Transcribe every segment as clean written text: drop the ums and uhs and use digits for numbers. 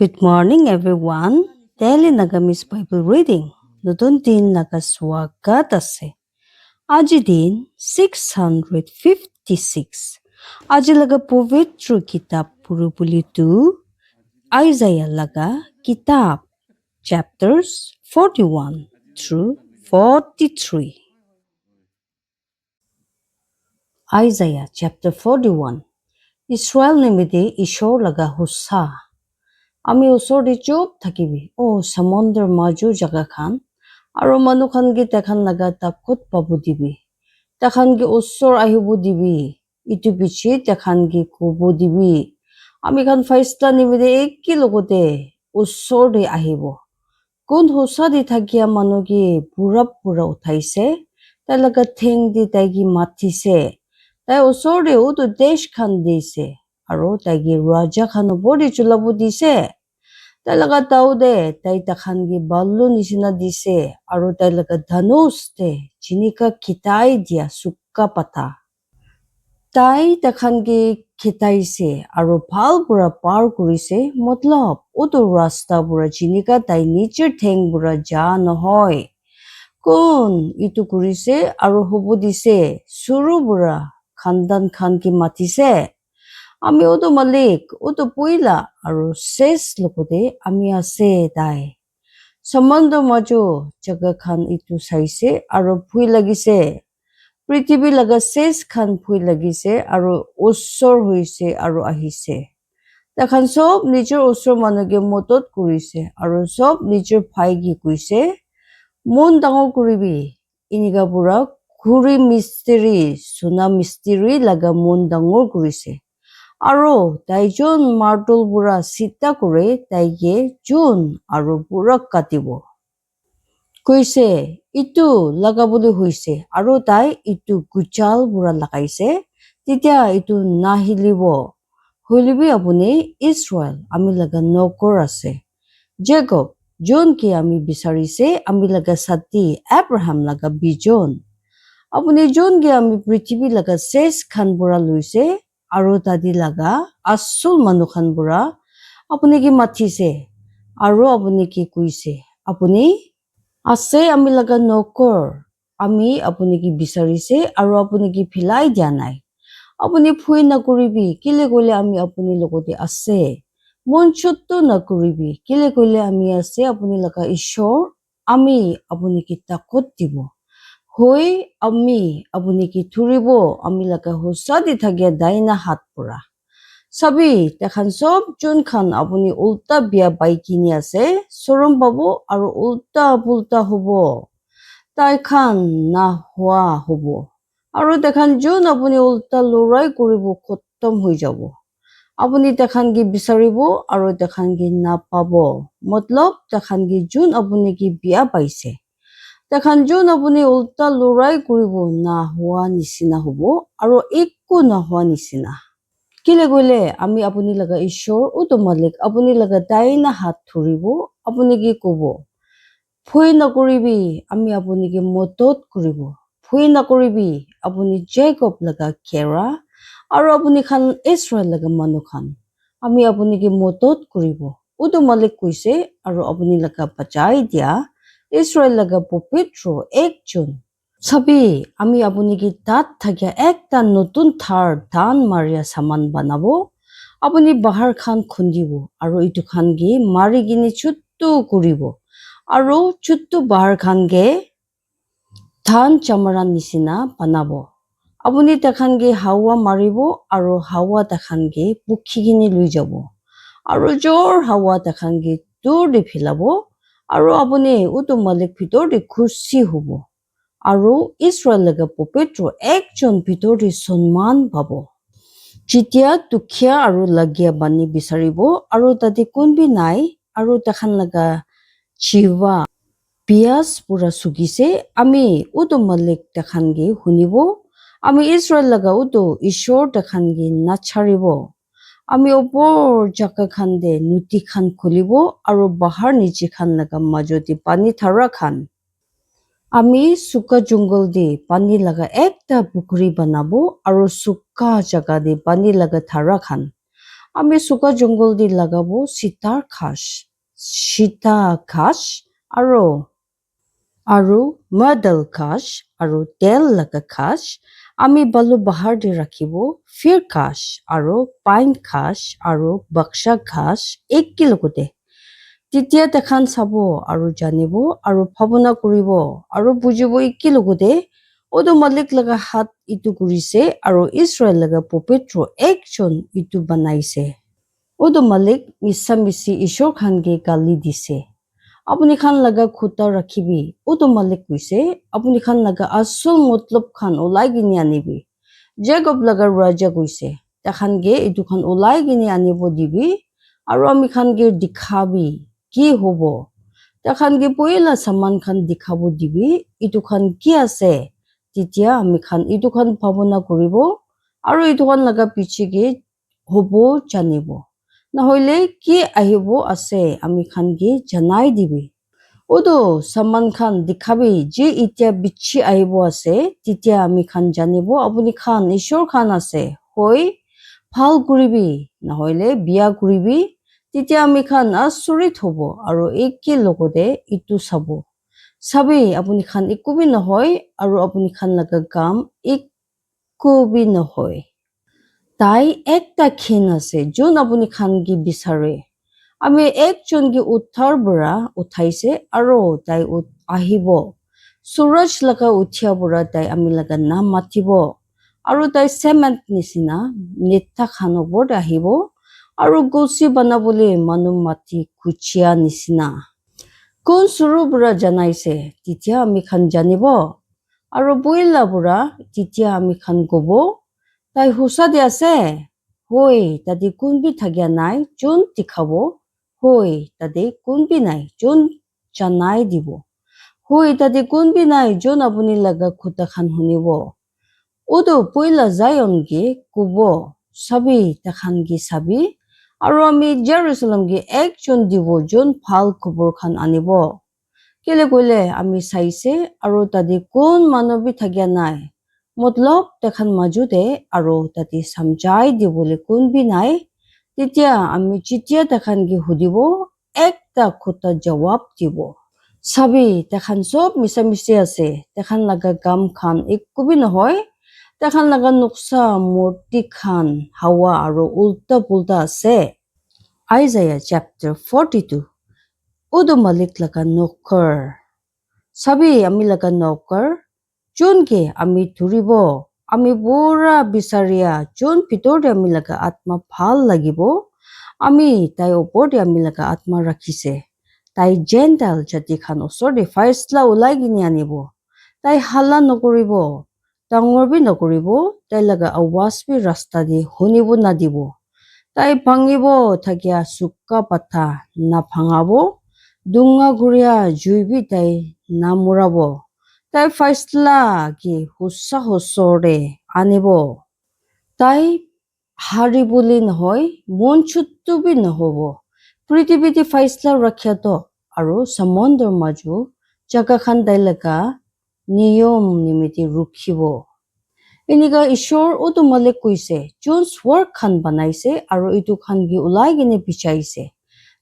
Good morning, everyone. Daily Nagamis Bible Reading. নতুন দিন নাগা স্বাগত আছে। আজি দিন 656. আজি laga পবিত্র কিতাব পুরোপুলিটো Isaiah laga kitab chapters 41 through 43. Isaiah chapter 41. Israel nimide ishor laga hussa. আমি ওচৰতে চুপ থাকিবি সমুদ্ৰৰ মাজু জাগা খান আৰু মানুহ খানকে তেখান লগা তাকত পাব দিবি তেখানকে ওচৰ আহিব দিবি ইটো পিছে তেখানকে কব দিবি আমি খান ফাইস্তা নিমিদে একে লগতে ওচৰতে আহিব কোন হোসা দি থাকিয়া মানুহকে পুৰা উঠাইছে তাই লগা ঠেং দি তাইকে মাতিছে তাই ওচৰতে তো দেশ খান দিছে আৰু তাইকে ৰাজা খান বডি চলাব দিছে তাই লগা তাও দে তাই তাখানকে বাল্লু নিচিনা দিছে আৰু তাই লগা ধনুষ দে জিনিকা খিতাই দিয়া চুক্কা পাতা তাই তাখানকে খিতাইছে আৰু ভাল পুৰা পাৰ কৰিছে মতলব ওতো ৰাস্তা পুৰা জিনিকা তাই নিজৰ ঠেং পুৰা যা নহয় কোন ইটো কৰিছে আৰু হ'ব দিছে সুৰু পুৰা খানদান খানকে মাতিছে আমি ওতো মালিক ওতো পইলা আৰু শেষ লোকতে আমি আছে তাই সম্বন্ধ মাজু জাগা খান ইটো চাইছে আৰু ভুই লাগিছে পৃথিৱী লগা শেষ খান ভুই লাগিছে আৰু ওচৰ হৈছে আৰু আহিছে তাখান সব নিজৰ ওচৰ মানুহকে মতত কৰিছে আৰু সব নিজৰ ভাইকে কৈছে মন ডাঙৰ কৰিবি ইনিগা পুৰা ঘূৰি মিস্ত্ৰী সোণা মিস্ত্ৰী লগা মন ডাঙৰ কৰিছে আৰু তাই যোন মাৰ্টল পুৰা চিতা কৰে তাইকে যোন আৰু পুৰা কাটিব কৈছে ইটো লগাবলৈ হৈছে আৰু তাই ইটো গুচাল পুৰা লগাইছে তেতিয়া ইটো নাহিলিব হলিবি আপুনি ইছৰাইল আমি লগা নকৰ আছে জেকব যোনকে আমি বিচাৰিছে আমি লগা সাথী এব্ৰাহাম লগা বিজন আপুনি যোনকে আমি পৃথিৱী লগা শেষ খান পুৰা লৈছে আৰু তাদি লগা আচল মানুহ খান পুৰা আপুনি কি মাতিছে আৰু আপুনি কি কৈছে আপুনি আছে আমি লগা নকৰ আমি আপুনি কি বিচাৰিছে আৰু আপুনি কি ফিলাই দিয়া নাই আপুনি ফুই নকৰিবি কিলে কলে আমি আপুনি লগতে আছে মন চুত্ত নকৰিবি কিলে কলে আমি আছে আপুনি লগা ঈশ্বৰ আমি আপুনি কি তাকত দিব হৈ আমি আপুনি কি ধৰিব আমি লগা হোসা দি থাকে দাইনা হাত পৰা সবি তেখান সব যোন খান আপুনি উল্টা বিয়া বাই কিনি আছে চৰম পাব আৰু উল্টা পুল্টা হব তাই খান না হোৱা হব আৰু তেখান যোন আপুনি উল্টা লৰাই কৰিব খতম হৈ যাব আপুনি তেখান কি বিচাৰিব আৰু তেখান কি নাপাব মতলব তেখান কি যোন আপুনি কি বিয়া পাইছে তেখান যোন আপুনি উল্টা লৰাই কৰিব না হোৱা নিচিনা হব আৰু একো নোহোৱা নিচিনা কিলে গলে আমি আপুনি লগা ঈশ্বৰ উতো মালিক আপুনি লগা দাইনা হাত ধৰিব আপুনি কি কব ভুই নকৰিবি আমি আপুনি কি মতত কৰিব ভুই নকৰিবি আপুনি জেকব লগা কেৰা আৰু আপুনি খান ইছৰাইল লগা মানুহ খান আমি আপুনি কি মতত কৰিব উতো মালিক কৈছে আৰু আপুনি লগা বাজাই দিয়া ইছৰাইল লগা পবিত্ৰ একজন সবি আমি আপুনি কি তাত থাকিয়া একটা নতুন থাৰ ধান মাৰিয়া সামান বানাব আপুনি বাহাৰ খান খুন্দিব আৰু ইটো খান কি মাৰি কিনি চুট্টু কৰিব আৰু চুট্টু বাহাৰ খানকে ধান চামৰা নিচিনা বানাব আপুনি তেখান কি হাৱা মাৰিব আৰু হাৱা তেখান কি পুখি কিনি লৈ যাব আৰু জোৰ হাৱা তেখান কি দূৰ দি ফেলাব আৰু আপুনি উতো মালিক ভিতৰ দি খুচি হব আৰু ইছৰাইল লগা পবিত্ৰ একজন ভিতৰ দি সন্মান পাব যেতিয়া দুখীয়া আৰু লগীয়া বানি বিচাৰিব আৰু তাতে কোনবি নাই আৰু তেখান লগা জিৱা পিয়াজ পুৰা চুকিছে আমি উতো মালিক তেখান কি শুনিব আমি ইছৰাইল লগা উতো ঈশ্বৰ তেখান কি নাচাৰিব আমি ওপৰ জাগা খান দে নুটি খান খুলিব আৰু বাহাৰ নিচে খান লগা মাজতে পানী থাৰা খান আমি চুকা জংগল দি পানী লগা একটা পুখুৰী বনাব আৰু চুকা জাগা দি পানী লগা থাৰা খান আমি সুকা জঙ্গল দি লাগাবো সীতা ঘাস আৰু মাদল ঘাস আৰু তেল লগা ঘাস আমি বালু বাহাৰ দি ৰাখিব ফিৰ ঘাস আৰু পাইন ঘাস আৰু বাক্সা ঘাস একেলগতে তেতিয়া তেখান চাব আৰু জানিব আৰু ভাৱনা কৰিব আৰু বুজিব একেলগতে ওদো মালিক লগা হাত ইটো কৰিছে আৰু ইছৰাইল লগা পবিত্ৰ একজন ইটো বনাইছে ওদো মালিক মিছা ঈশ্বৰ খানকে গালি দিছে আপুনি খান লগা খুটা ৰাখিবি ওদো মালিক কৈছে আপুনি খান লগা আচল মতলব খান ওলাই কিনি আনিবি জেকব লগা ৰাজা কৈছে তেখানকে ইটো খান ওলাই কিনি আনিব দিবি আৰু আমি খানকে দেখাবি কি হ'ব তেখানকে পইলা সামান খান দেখাব দিবি ইটো খান কি আছে তেতিয়া আমি খান ইটো খান ভাৱনা কৰিব আৰু ইটো খান লগা পিছিকে হ'ব জানিব নহলে কি আহিব আছে আমি খানকে জনাই দিবি ওদো সামান খান দেখাবি যে এতিয়া বিছি আহিব আছে তেতিয়া আমি খান জানিব আপুনি খান ঈশ্বৰ খান আছে হৈ ভাল কৰিবি নহলে বিয়া কৰিবি তেতিয়া আমি খান আচৰিত হ'ব আৰু একেলগতে ইটো চাবি আপুনি খান একোবি নহয় আৰু আপুনি খান লগা কাম একোবি নহয় তাই একটা ক্ষীণ আছে যোন আপুনি খানকে বিচাৰে আমি একজনকে উঠাৰ পৰা উঠাইছে আৰু তাই আহিব সূৰজ লগা উঠিয়া পৰা তাই আমি লগা নাম মাতিব আৰু তাই চেমেণ্ট নিচিনা নেতা খান ওপৰত আহিব আৰু গছি বনাবলৈ মানুহ মাতি খুচিয়া নিচিনা কোন সুৰু পৰা জনাইছে তেতিয়া আমি খান জানিব আৰু বইলা পৰা তেতিয়া আমি খান কব তাই হুঁচাতে আছে হৈ তাতে কোনবি থাকিয়া নাই যোন দেখাব হৈ তাতে কোনবি নাই যোন জনাই দিব হৈ তাতে কোনবি নাই যোন আপুনি লগা খুটা খান শুনিব ওদো পইলা যায়নকে কব চাবি তেখানকে চাবি আৰু আমি জেৰুজালেমকে একজন দিব যোন ভাল খবৰ খান আনিব কেলে কইলে আমি চাইছে আৰু তাতে কোন মানৱী থাকিয়া নাই মতলব তেখান মাজুতে আৰু তাতে সমজাই দিবলৈ কোনবি নাই তেতিয়া আমি যেতিয়া তেখানকে সুধিব একটা খুটা জবাব দিব চাবি তেখান সব মিছা আছে তেখান লগা কাম খান একোবি নহয় তেখান লগা নকশা মূৰ্তি খান হাৱা আৰু উল্টা পুল্টা আছে Isaiah chapter 42 ওদো মালিক লগা নৌকৰ চাবি আমি লগা নৌকৰ যোনকে আমি ধৰিব আমি বুঢ়া বিচাৰিয়া যোন ভিতৰতে আমি লগা আত্মা ভাল লাগিব আমি তাই ওপৰতে আমি লগা আত্মা ৰাখিছে তাই জেণ্টাইল জাতি খান ওচৰতে ফাইছলা ওলাই কিনি আনিব তাই হাল্লা নকৰিব ডাঙৰ বি নকৰিব তাই লগা আৱাজ বি ৰাস্তা দি শুনিব নাদিব তাই ভাঙিব থাকিয়া চুকা পাথা নাভাঙাব ডুঙা ঘূৰিয়া জুইবি তাই নামুৰাব তাই ফাইছলা কি হুঁচৰে আনিব তাই হাৰিবলৈ নহয় মন চুট্টুবি নহব পৃথিৱীতে ফাইছলা ৰাখিয়াত আৰু সমুদ্ৰৰ মাজু জাগা খান তাই লগা নিয়ম নিমিতি ৰখিব এনেকা ঈশ্বৰ ওদো মালিক কৈছে যোন স্বৰ্গ খান বনাইছে আৰু ইটো খানকে ওলাই কিনে বিচাৰিছে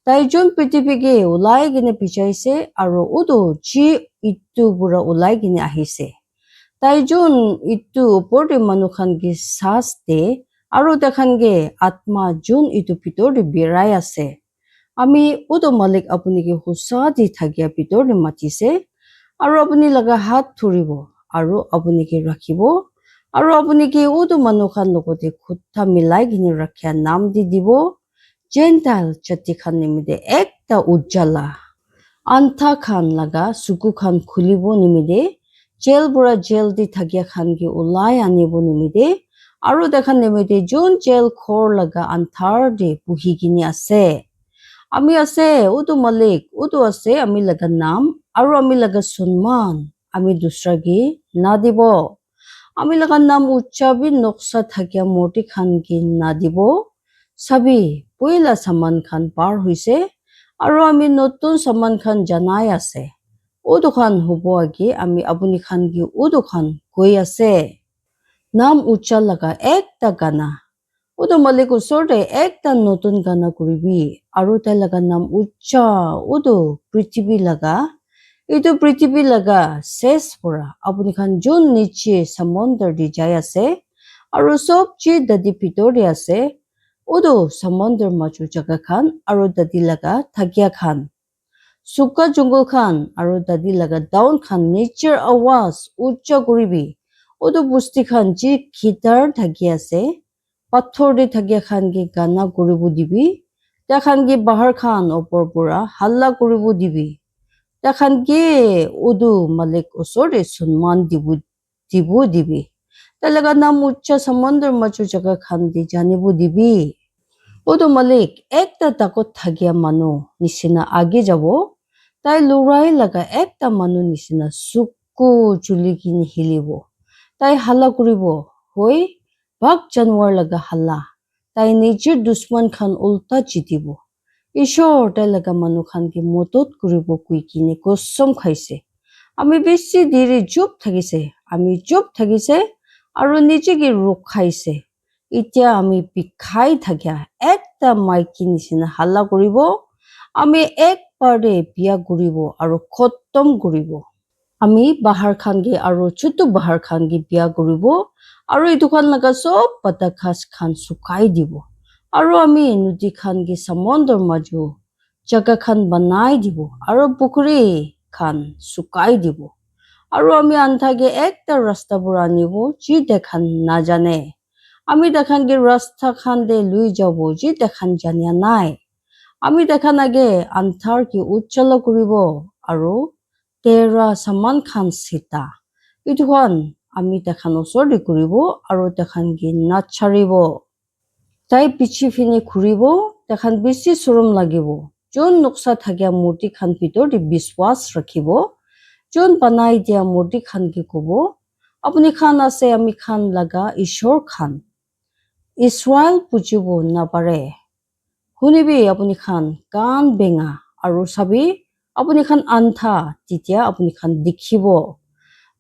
তাই যোন পৃথিৱীকে ওলাই কিনে বিচাৰিছে আৰু ওদো যি ইটো পৰা ওলাই কিনে আহিছে তাই যোন ইটো ওপৰতে মানুহ খানকে চাচ দে আৰু তেখানকে আত্মা যোন ইটো ভিতৰতে বিৰাই আছে আমি ওদো মালিক আপুনিকে হুঁচা দি থাকিয়া ভিতৰতে মাতিছে আৰু আপুনি লগা হাত ধৰিব আৰু আপুনিকে ৰাখিব আৰু আপুনিকে ওদো মানুহ খান লগতে খুটা মিলাই কিনে ৰাখিয়া নাম দি দিব জেণ্টাইল জাতি খান নিমিতে একটা উজ্জ্বলা আন্থা খান লগা চুকু খান খুলিব নিমিতে জেল পৰা জেল দি থাকিয়া খানকে ওলাই আনিব নিমিতে আৰু দেখা নিমিতে যোন জেল খৰ লগা আন্থাৰ দি পুহি কিনি আছে আমি আছে ওদো মালিক ওদো আছে আমি লগা নাম আৰু আমি লগা সন্মান আমি দুসৰাকে না দিব আমি লগা নাম উচ্চাবি নকশা থাকিয়া মূৰ্তি খানকে না দিব চাবি পইলা সামান খান পাৰ হৈছে আৰু আমি নতুন সামান খান জানাই আছে ওদো খান হ'ব আগে আমি আপুনি খানকে ওদো খান গৈ আছে নাম উচ্চা লগা একটা গানা Udo malik usor de ekta notun gana kuribi aru tai laga nam ucha udo prithibi laga itu prithibi laga ses pura apuni khan jun niche samondar di jai ase aru sob chi dadi pitor de ase udo samondar machu jaga khan aru dadi laga thakya khan suka jungle khan aru dadi laga down khan nature awas ucha kuribi udo busti khan ji khitar thaki ase pathor de thakya khan ki gana kuribu dibi ta khan ki bahar khan opor pura halla kuribu dibi ta khan ki udu malik usor de sunman dibu dibi ta laga nam ucha samandar machu jaga khan di janibu dibi udu malik ekta takot thakya manu nishina age jabo tai lurai laga ekta manu nishina sukku chuli kini hilibo tai halla kuribo hoi bak janwar laga halla tai nijir dusman khan ulta chitibo ishor tai laga manu khan ki motot kuribo kui kini kosom khaise ami beshi diri job thagise aru nije ki rukhaise itya ami bikhai thakya ekta maiki nishina halla kuribo ami ekbar de biya kuribo aru khotom kuribo ami bahar khan gi aru chutu bahar khan gi biya kuribo aru itu khan laga sob pata khas khan sukai dibo aru ami nudi khan gi samondor maju jaga khan banai dibo aru pukri khan sukai dibo aru ami antha ge ekta rasta pura nibo ji dekhan na jane ami dekhan gi rasta khan de lui jabo ji dekhan janya nai ami dekhan age anthar ki uchala kuribo aru tera saman khan sita itu khan ami dekhan osor de kuribo aru dekhan gi nacharibo tai pichi fini khuribo dekhan bisi surum lagibo jon noksa thakya murti khan pitor de biswas rakhibo jon banai dia murti khan ki kobo apuni khan ase ami khan laga ishor khan Israel pujibo na pare hunibi apuni khan kan benga aru sabi apuni khan antha titya apuni khan dikhibo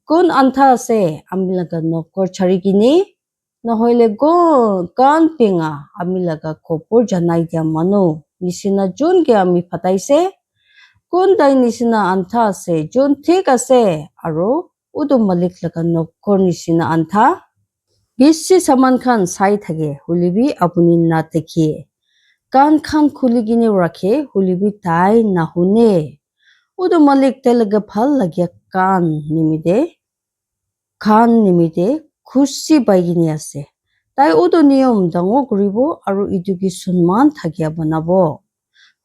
kun antha ase ami laga nokor chari kini nahoile go kan penga ami laga kopor janai dia manu nisina jon ke ami phataise kun dai nisina antha ase jon thik ase aru udu malik laga nokor nisina antha bishi saman khan sai thage hulibi apuni na tekhi kan khan khuli gini rakhe hulibi tai nahune udu malik telaga phal lagya kan nimide khushi baigini ase tai udu niyom dango kuribo aru itu ki sunman thakya banabo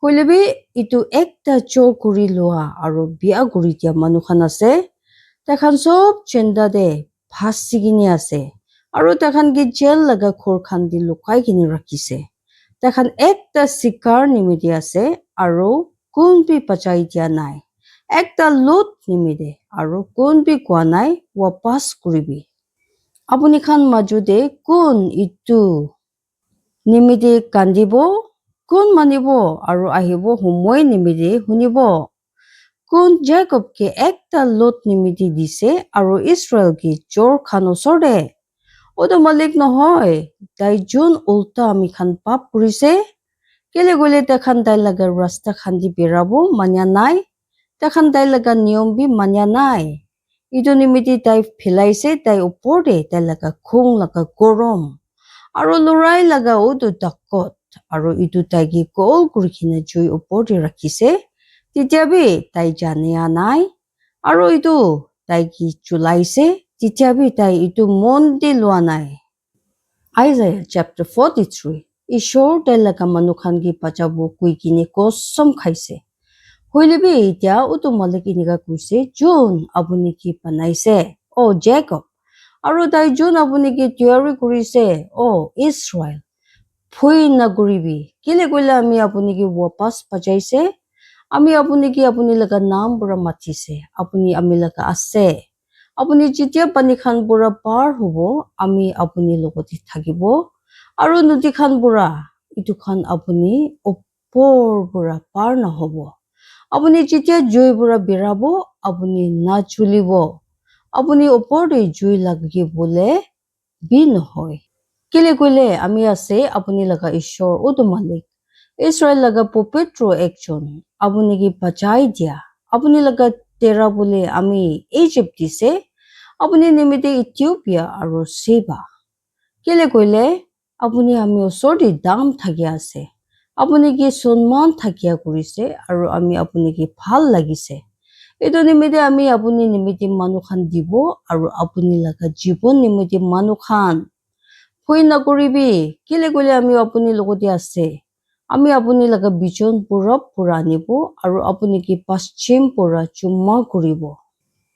hulibi itu ekta chor kuri lua aru biya kuri dia manu khan ase takhan sob chenda de phasi gini ase aru takhan ki jail laga khor khan di lukai gini rakhise takhan ekta sikar nimidi ase aru kun bi pachai dia nai ekta lot nimide aru kun bi kwa nai wapas kuribi apuni khan majude kun itu nimide kandibo kun manibo aru ahibo humoi nimide hunibo kun Jacob ke ekta lot nimidi dise aru Israel ki jor khan osor de odo malik nohoy dai jun ulta ami khan pap purise kele gole takhan dai laga rasta khan di berabo manya nai takhan dai laga niyom bi manya nai idu nimidi dai philaise dai upor de dai laga khung laga gorom aru lurai laga udu dakot aru idu tai gi kol kurikina jui upor de rakhise titya bi tai jania nai aru idu tai gi chulaise titya bi tai itu mon di lua nai Isaiah chapter 43 Ishor dai laga manu khan gi pachabo kui kini kosom khaise hoilebi itya utu malik iniga kuise jun abuni ki panaise o Jacob aru dai jun abuni ki tiyari kurise o Israel phui na guribi kile goila ami apuni ki wapas pajaise ami apuni ki apuni laga naam pura mathise apuni ami laga ase apuni jitia pani khan pura par hobo ami apuni logoti thakibo aru nudi khan pura itu khan apuni opor pura par na hobo apuni jitia jui pura birabo apuni na chulibo apuni opor de jui lagi bole bi nohoy কেলে কইলে আমি আছে আপুনি লাগা ঈশ্বর উদু মালিক Israel লাগা পবিত্র একজন আপনি কি বাঁচাই দিয়া আপনি লাগা তেরা বলে আমি ইজিপ্ট দিছে আপনি নিমিতে ইথিওপিয়া আৰু সেবা কেলে কইলে আপুনি আমি ওচৰতে দাম থাকি আছে আপুনি কি সন্মান থাকিয়া কৰিছে আৰু আমি আপুনি কি ভাল লাগিছে এইটো নিমিতে আমি আপুনি নিমিতে মানুখান দিব আৰু আপুনি লাগা জীৱন নিমিতে মানুখান ভয় নকৰিবি কেলে কইলে আমি আপুনি লগতে আছে আমি আপুনি লাগা বিজন পূৰব পৰা আনিব আৰু আপুনি কি পশ্চিম পৰা চুম্মা কৰিব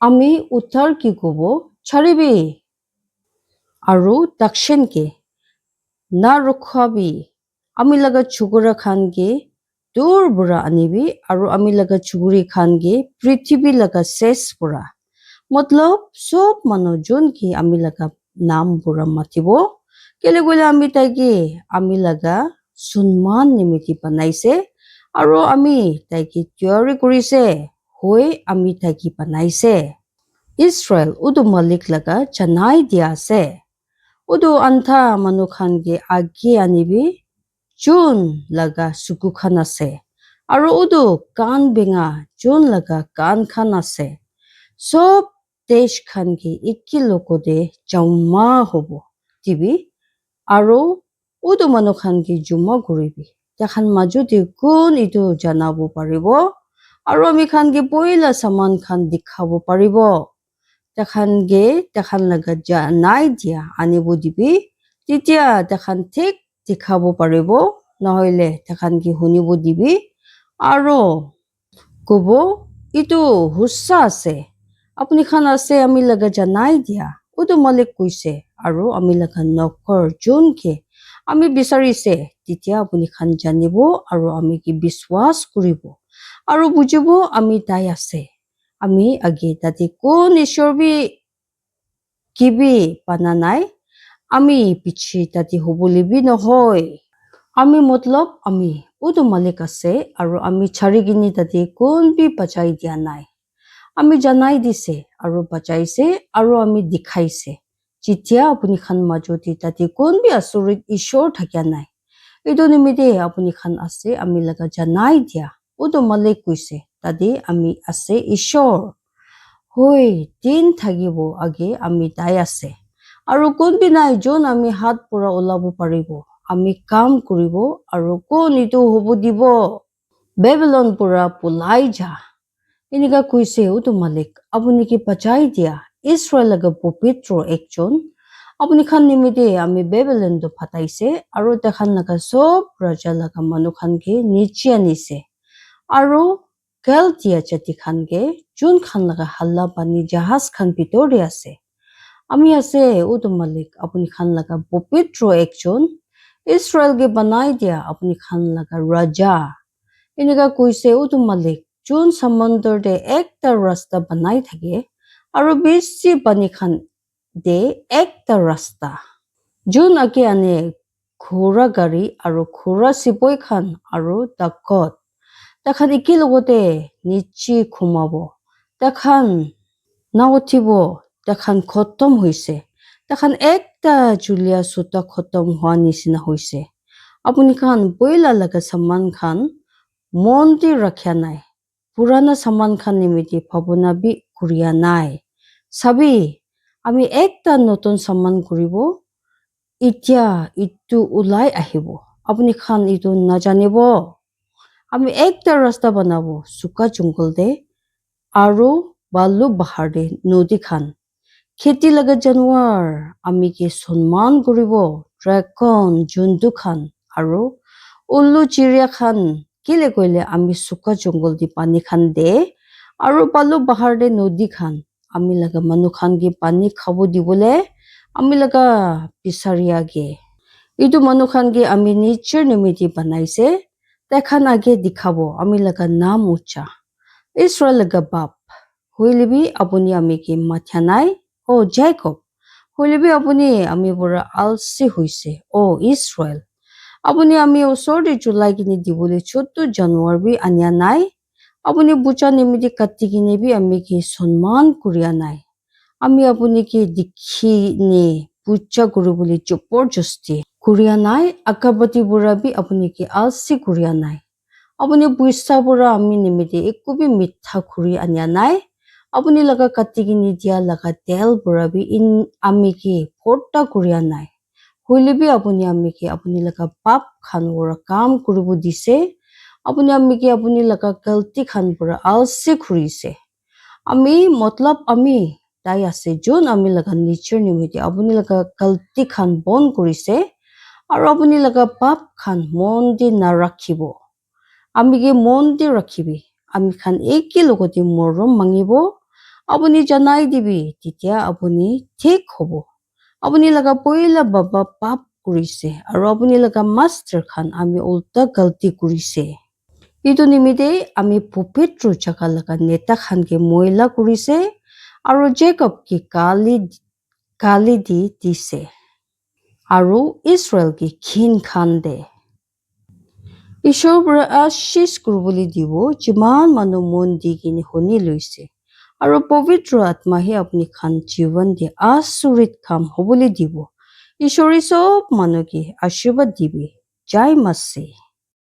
আমি উত্তৰ কি কব ছাড়িবি আৰু দক্ষিণ কে না ৰখাবি আমি লাগা চুগুৰা খানকে দূৰ পৰা আনিবি আৰু আমি লাগা চুগুৰি খানকে পৃথিৱী লাগা শেষ পৰা মতলব সব মানুহ যোন কি আমি লাগা নাম পৰা মাতিব কেলে কইলে আমি তাইকে আমি লাগা সন্মান নিমিতি বনাইছে আৰু আমি তাইকে তৈয়াৰী কৰিছে হৈ আমি তাইকে বনাইছে ইসরায়েল উদু মালিক লাগা জানাই দিয়া আছে উদু আন্থা মানুখানকে আগে আনিবি যোন লাগা চুকু খান আছে আৰু উদু কাণ বেঙা যোন লাগা কাণ খান আছে সব দেশ খানকে একে লগতে জমা হব দিবি আৰু উদু মানুহখানকে জমা কৰিবি তেখান মাজতে কোন ইটো জানাব পাৰিব আৰু আমি খানকে পইলা সামান খান দেখাব পাৰিব তেখানকে তেখান লাগা জানাই দিয়া আনিব দিবি তেতিয়া তেখান ঠিক দেখাব পাৰিব নহলে তেখানকে শুনিব দিবি আৰু কব ইটো হুচ্চা আছে আপুনি খান আছে আমি লাগা জানাই দিয়া উদু মালিক কৈছে আৰু আমি লাগা নকৰ যোনকে আমি বিচাৰিছে তেতিয়া আপুনি খান জানিব আৰু আমি কি বিশ্বাস কৰিব আৰু বুজিব আমি তাই আছে আমি আগে তাতে কোন ঈশ্বৰ বি কিবি পানা নাই আমি পিছে তাতে হবলৈ বি নহয় আমি মতলব আমি উদু মালিক আছে আৰু আমি ছাড়ি কিনি তাতে কোন বি বাচাই দিয়া নাই আমি জানাই দিছে আৰু বাচাইছে আৰু আমি দেখাইছে যেতিয়া আপুনি খান মাজতে তাতে কোন বি আচৰিত ঈশ্বৰ থাকিয়া নাই এইটো নিমিতে আপুনি খান আছে আমি লাগা জানাই দিয়া উদু মালিক কৈছে তাতে আমি আছে ঈশ্বৰ হৈ দিন থাকিব আগে আমি তাই আছে আৰু কোন বি নাই যোন আমি হাত পৰা ওলাব পাৰিব আমি কাম কৰিব আৰু কোন ইটো হ'ব দিব বেবিলন পৰা পলাই যা এনেকা কৈছে উদু মালিক আপুনি কি বাচাই দিয়া ইসরায়েল লাগা পবিত্র একজন আপুনি খান নিমিতে আমি বেবিলনটো ফাটাইছে আৰু তেখান লাগা সব ৰাজা লাগা মানুহখানকে নিচে আনিছে আৰু কেলতিয়া জাতি খানকে যোন খান লাগা হাল্লা পানী জাহাজ খান ভিতৰে আছে আমি আছে উদু মালিক আপুনি খান লাগা পবিত্ৰ একজন ইসৰায়েলকে বনাই দিয়া আপুনি খান লাগা ৰাজা এনেকা কৈছে উদু মালিক যোন সমুদ্ৰতে একটা ৰাস্তা বনাই থাকে আৰু বেছি পানী খান দে একটা ৰাস্তা যোন আগে আনে ঘোঁৰা গাড়ী আৰু ঘোঁৰা চিপৈ খান আৰু তাকত তেখান একে লগতে নিচে ঘুমাব তেখান নাউঠিব তেখান খতম হৈছে তেখান একটা জুলীয়া চোতা খতম হোৱা নিচিনা হৈছে আপুনি খান পইলা লাগা সামান খান মনতে ৰাখা নাই পুৰানা সামান খান নিমিতে ভাৱনা বি কৰিয়া নাই চাবি আমি একটা নতুন সামান কৰিব এতিয়া ইটো ওলাই আহিব আপুনি খান ইটো নাজানিব আমি একটা ৰাস্তা বনাব চুকা জংগল দে আৰু বালু বাহাৰ দে নদী খান খেতি লাগা জানুৱাৰ আমি কি সন্মান কৰিব ড্ৰাগন জন্তু খান আৰু উল্লু চিৰিয়া খান কেলে কইলে আমি চুকা জংগল দি পানী খান দে আৰু বালু বাহাৰ দে নদী খান আমি লাগা মানুহ খান কি পানী খাব দিবলে আমি লাগা বিচাৰিয়াগে ইটো মানুহ খান কি আমি নিশ্চয় নিমিতি বনাইছে তেখান আগে দেখাব আমি লাগা নাম উচ্চা ইসরায়েল লাগা বাপ হইলেবি আপুনি আমি কি মাথা নাই ও জাকব হইলেবি আপুনি আমি বৰা আলসি হৈছে ও ইসৰায়েল আপুনি আমি ওচৰতে জুলাই কিনি দিবলৈ 14 জানুৱাৰী বি আনিয়া নাই আপুনি বুচা নিমিতি কাটি কিনি বি আমি কি সন্মান কৰিয়া নাই আমি আপুনি কি দেখি নে puja kuribole jaborjosti kuria nai akabati bura bi apuni ki alsi kuria nai apuni buisa bura ami nimite ekubi mitha kuri anya nai apuni laga katigini dia laga tel bura bi in ami ki porta kuria nai hoile bi apuni ami ki apuni laga pap khan ora kam kuribo dise apuni ami ki apuni laga galti khan bura alsi kurise ami matlab ami tai ase jon ami laga nature nimite apuni laga galti khan bon kurise aro apuni laga pap khan mon di narakhibo ami ki mon di rakhibi ami khan eki logoti morom mangibo apuni janai dibi titia apuni thik hobo apuni laga poila baba pap kurise aro apuni laga master khan ami ulta galti kurise itu nimite ami pupitru jaga laga neta khan ke moila kurise aro Jacob ki gali di dise aro Israel ki khin khan de Ishor bura ashish kurubuli dibo jiman manu mon di kini honi loise aro pavitra atma hi apni khan jivan de asurit kam hobuli dibo Ishori sob manu ki ashirwad dibi jai masi